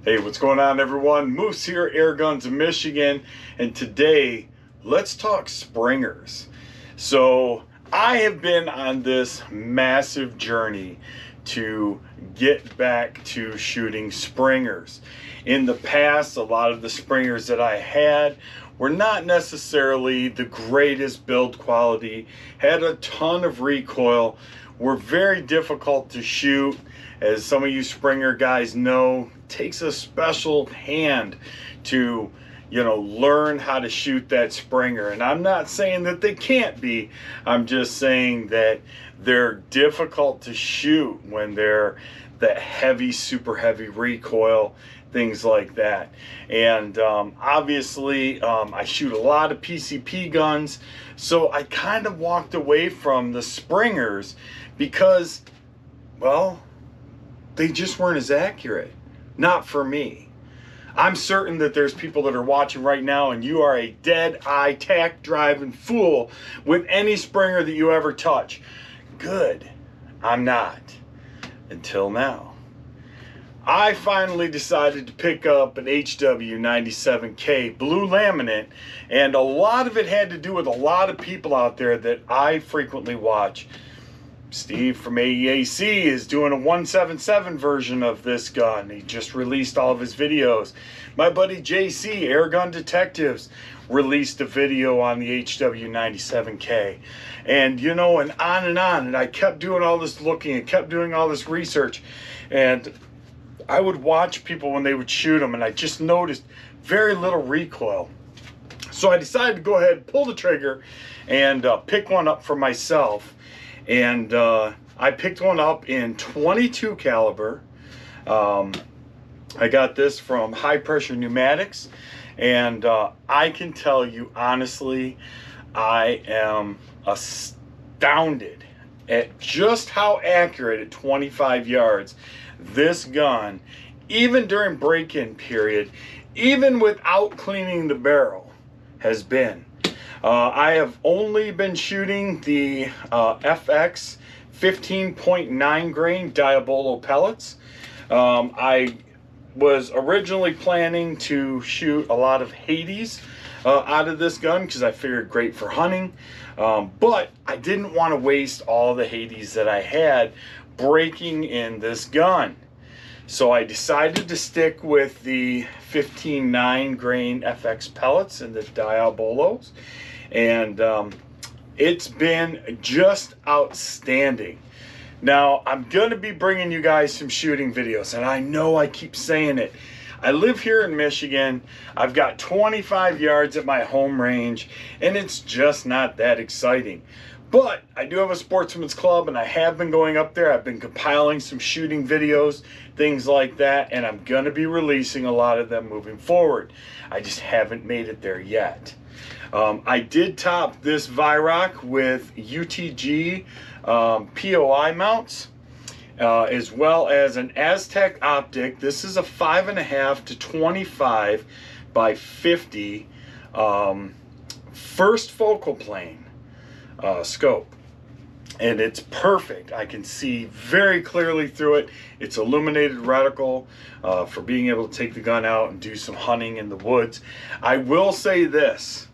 Hey, what's going on, everyone? Moose here, Air Guns of Michigan, and today let's talk springers. So I have been on this massive journey to get back to shooting springers. In the past, a lot of the springers that I had were not necessarily the greatest build quality, had a ton of recoil, were very difficult to shoot. As some of you Springer guys know, it takes a special hand to, learn how to shoot that Springer. And I'm not saying that they can't be. I'm just saying that they're difficult to shoot when they're that heavy, super heavy recoil, things like that. And obviously, I shoot a lot of PCP guns, so I kind of walked away from the Springers because, well, they just weren't as accurate. Not for me. I'm certain that there's people that are watching right now and you are a dead-eye tack driving fool with any Springer that you ever touch. Good. I'm not. Until now. I finally decided to pick up an HW97K Blue Laminate, and a lot of it had to do with a lot of people out there that I frequently watch. Steve from AEAC is doing a 177 version of this gun. He just released all of his videos. My buddy JC, Airgun Detectives, released a video on the HW97K. And and on and on. And I kept doing all this looking and kept doing all this research. And I would watch people when they would shoot them, and I just noticed very little recoil. So I decided to go ahead and pull the trigger and pick one up for myself. And I picked one up in 22 caliber. I got this from High Pressure Pneumatics, and I can tell you honestly, I am astounded at just how accurate at 25 yards this gun, even during break-in period, even without cleaning the barrel, has been. I have only been shooting the FX 15.9 grain Diabolo pellets. I was originally planning to shoot a lot of Hades out of this gun because I figured great for hunting, but I didn't want to waste all the Hades that I had breaking in this gun. So I decided to stick with the 15.9 grain FX pellets and the Diabolos, and it's been just outstanding. Now, I'm going to be bringing you guys some shooting videos, and I know I keep saying it. I live here in Michigan. I've got 25 yards at my home range, and it's just not that exciting. But I do have a sportsman's club, and I have been going up there. I've been compiling some shooting videos, things like that, and I'm going to be releasing a lot of them moving forward. I just haven't made it there yet. I did top this Weihrauch with UTG POI mounts, as well as an Aztec optic. This is a 5.5 to 25 by 50 first focal plane scope, and it's perfect. I can see very clearly through it. It's illuminated reticle for being able to take the gun out and do some hunting in the woods. I will say this,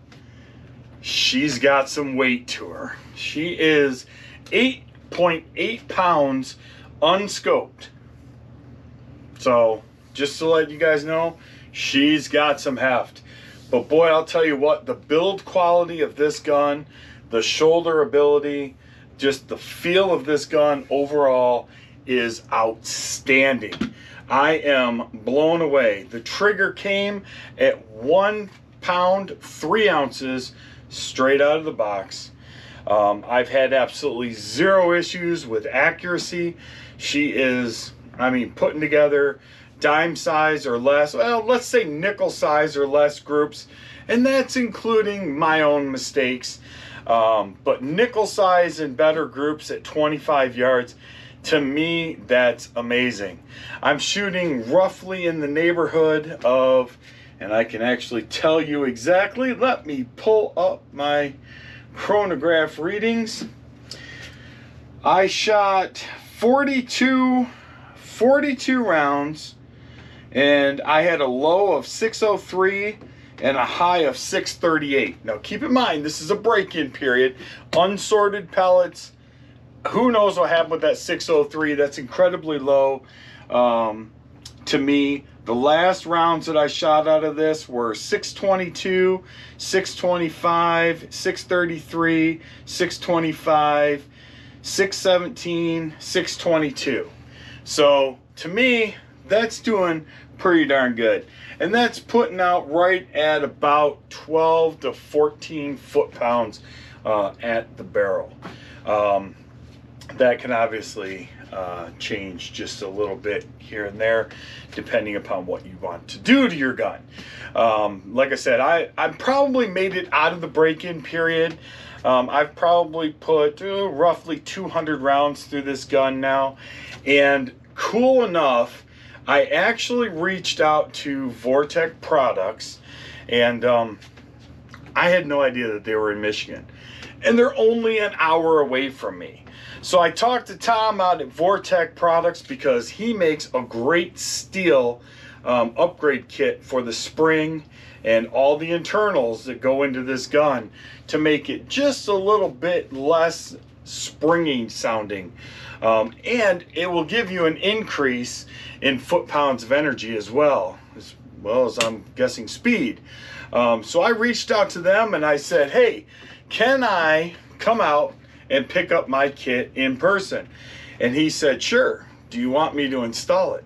she's got some weight to her. She is 8.8 pounds unscoped. So just to let you guys know, she's got some heft. But boy, I'll tell you what, the build quality of this gun, the shoulder ability, just the feel of this gun overall is outstanding. I am blown away. The trigger came at 1 pound 3 ounces straight out of the box. I've had absolutely zero issues with accuracy. She is, putting together dime size or less, well, let's say nickel size or less groups, and that's including my own mistakes. But nickel size and better groups at 25 yards, to me, that's amazing. I'm shooting roughly in the neighborhood of, and I can actually tell you exactly, let me pull up my chronograph readings. I shot 42 rounds and I had a low of 603 and a high of 638. Now keep in mind, this is a break-in period, unsorted pellets. Who knows what happened with that 603? That's incredibly low to me. The last rounds that I shot out of this were 622, 625, 633, 625, 617, 622. So to me, that's doing pretty darn good. And that's putting out right at about 12 to 14 foot-pounds at the barrel. That can obviously change just a little bit here and there, depending upon what you want to do to your gun. Like I said, I probably made it out of the break-in period. I've probably put roughly 200 rounds through this gun now, and cool enough, I actually reached out to Vortec Products, and I had no idea that they were in Michigan, and they're only an hour away from me. So I talked to Tom out at Vortec Products because he makes a great steel upgrade kit for the spring and all the internals that go into this gun to make it just a little bit less springy sounding. And it will give you an increase in foot-pounds of energy as well as I'm guessing speed. So I reached out to them and I said, hey, can I come out and pick up my kit in person? And he said, sure. Do you want me to install it?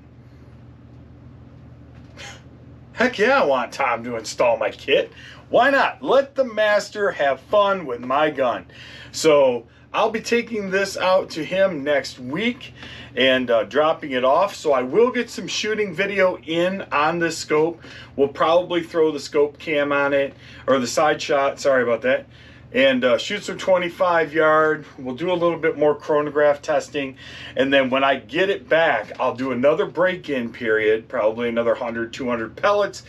Heck yeah, I want Tom to install my kit. Why not? Let the master have fun with my gun. So I'll be taking this out to him next week and dropping it off. So I will get some shooting video in on this scope. We'll probably throw the scope cam on it, or the side shot, sorry about that, and shoot some 25 yard. We'll do a little bit more chronograph testing, and then when I get it back, I'll do another break-in period, probably another 100, 200 pellets,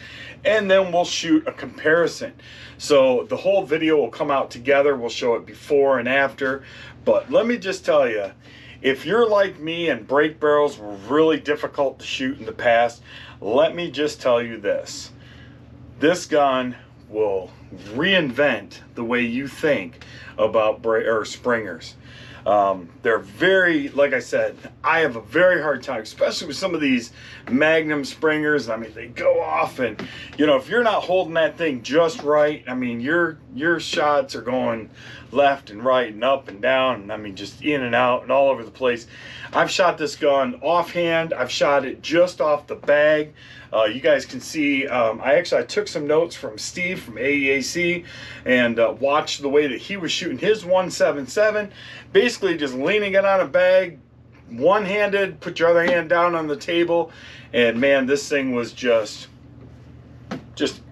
and then we'll shoot a comparison. So the whole video will come out together. We'll show it before and after. But let me just tell you, if you're like me and break barrels were really difficult to shoot in the past, let me just tell you this. This gun will reinvent the way you think about springers. They're very, like I said, I have a very hard time, especially with some of these Magnum springers. I mean, they go off, and you know, if you're not holding that thing just right, I mean, your shots are going left and right and up and down, and I mean, just in and out and all over the place. I've shot this gun offhand. I've shot it just off the bag. You guys can see, I took some notes from Steve from AEAC and watched the way that he was shooting his 177, basically just leaning it on a bag, one-handed, put your other hand down on the table, and man, this thing was just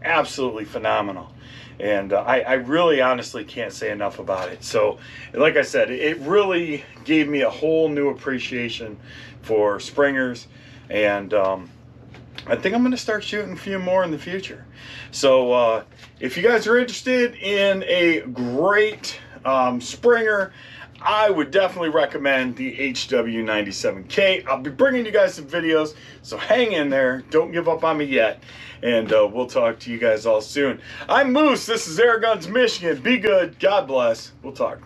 absolutely phenomenal. And I really honestly can't say enough about it. So like I said, it really gave me a whole new appreciation for springers, and I think I'm going to start shooting a few more in the future. So if you guys are interested in a great springer, I would definitely recommend the HW97K. I'll be bringing you guys some videos, so hang in there. Don't give up on me yet. And we'll talk to you guys all soon. I'm Moose. This is Air Guns Michigan. Be good. God bless. We'll talk.